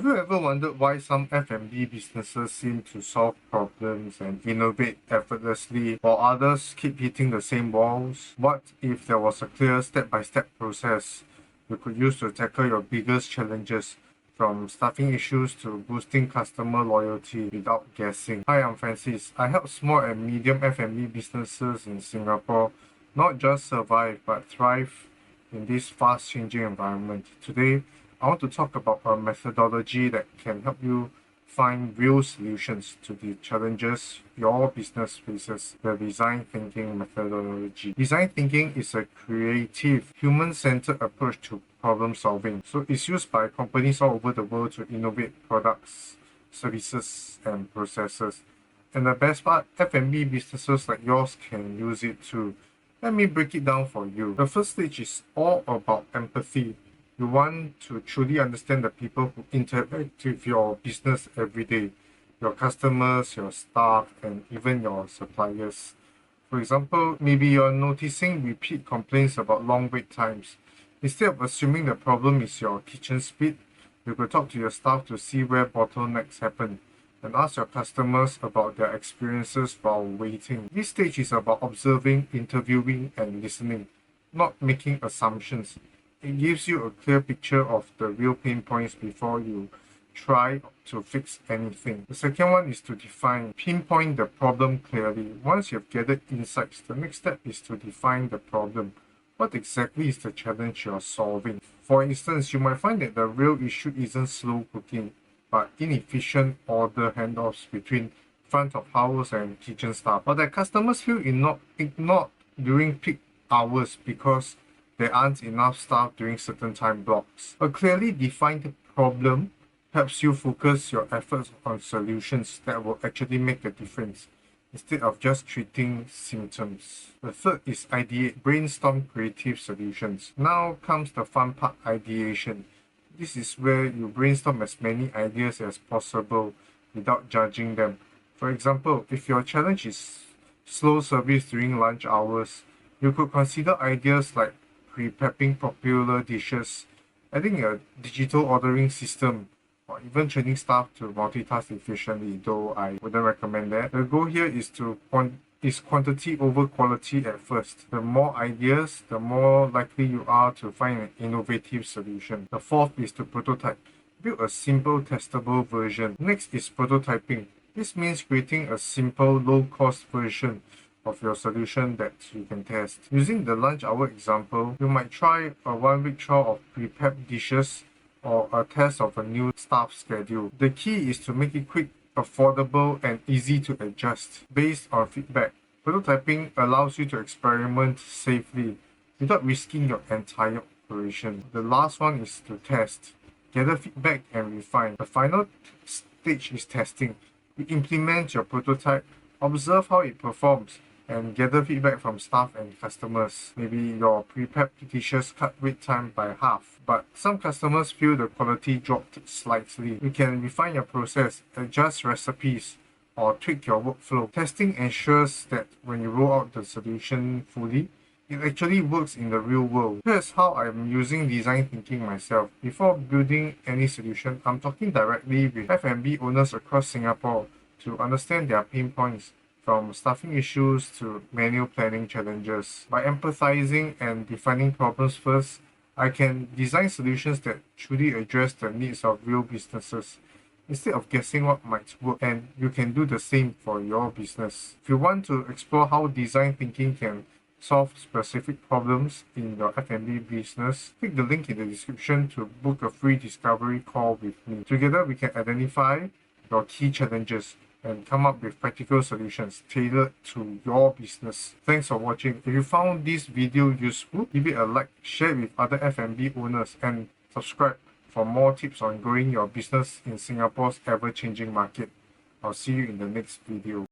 Have you ever wondered why some F&B businesses seem to solve problems and innovate effortlessly while others keep hitting the same walls? What if there was a clear step-by-step process you could use to tackle your biggest challenges, from staffing issues to boosting customer loyalty without guessing? Hi, I'm Francis. I help small and medium F&B businesses in Singapore not just survive but thrive in this fast-changing environment. Today, I want to talk about a methodology that can help you find real solutions to the challenges your business faces, the design thinking methodology. Design thinking is a creative, human-centered approach to problem solving. So it's used by companies all over the world to innovate products, services, and processes. And the best part, F&B businesses like yours can use it too. Let me break it down for you. The first stage is all about empathy. You want to truly understand the people who interact with your business every day, your customers, your staff, and even your suppliers. For example, maybe you're noticing repeat complaints about long wait times. Instead of assuming the problem is your kitchen speed, you could talk to your staff to see where bottlenecks happen and ask your customers about their experiences while waiting. This stage is about observing, interviewing, and listening, not making assumptions. It gives you a clear picture of the real pain points before you try to fix anything. The second one is to pinpoint the problem clearly. Once you've gathered insights, the next step is to define the problem. What exactly is the challenge you're solving? For instance, you might find that the real issue isn't slow cooking, but inefficient order handoffs between front of house and kitchen staff, or that customers feel ignored during peak hours because there aren't enough staff during certain time blocks. A clearly defined problem helps you focus your efforts on solutions that will actually make a difference instead of just treating symptoms. The third is ideate, brainstorm creative solutions. Now comes the fun part, ideation. This is where you brainstorm as many ideas as possible without judging them. For example, if your challenge is slow service during lunch hours, you could consider ideas like pre-prepping popular dishes, adding a digital ordering system, or even training staff to multitask efficiently, though I wouldn't recommend that. The goal here is quantity over quality at first. The more ideas, the more likely you are to find an innovative solution. The fourth is to prototype. Build a simple testable version. Next is prototyping. This means creating a simple, low-cost version of your solution that you can test. Using the lunch hour example, you might try a 1-week trial of prepared dishes or a test of a new staff schedule. The key is to make it quick, affordable, and easy to adjust based on feedback. Prototyping allows you to experiment safely without risking your entire operation. The last one is to test. Gather feedback and refine. The final stage is testing. You implement your prototype, observe how it performs, and gather feedback from staff and customers. Maybe your prepared dishes cut wait time by half, but some customers feel the quality dropped slightly. You can refine your process, adjust recipes, or tweak your workflow. Testing ensures that when you roll out the solution fully, it actually works in the real world. Here's how I'm using design thinking myself. Before building any solution, I'm talking directly with F&B owners across Singapore to understand their pain points, from staffing issues to manual planning challenges. By empathizing and defining problems first, I can design solutions that truly address the needs of real businesses instead of guessing what might work, and you can do the same for your business. If you want to explore how design thinking can solve specific problems in your F&B business, click the link in the description to book a free discovery call with me. Together, we can identify your key challenges and come up with practical solutions tailored to your business. Thanks for watching. If you found this video useful, give it a like, share it with other F&B owners, and subscribe for more tips on growing your business in Singapore's ever-changing market. I'll see you in the next video.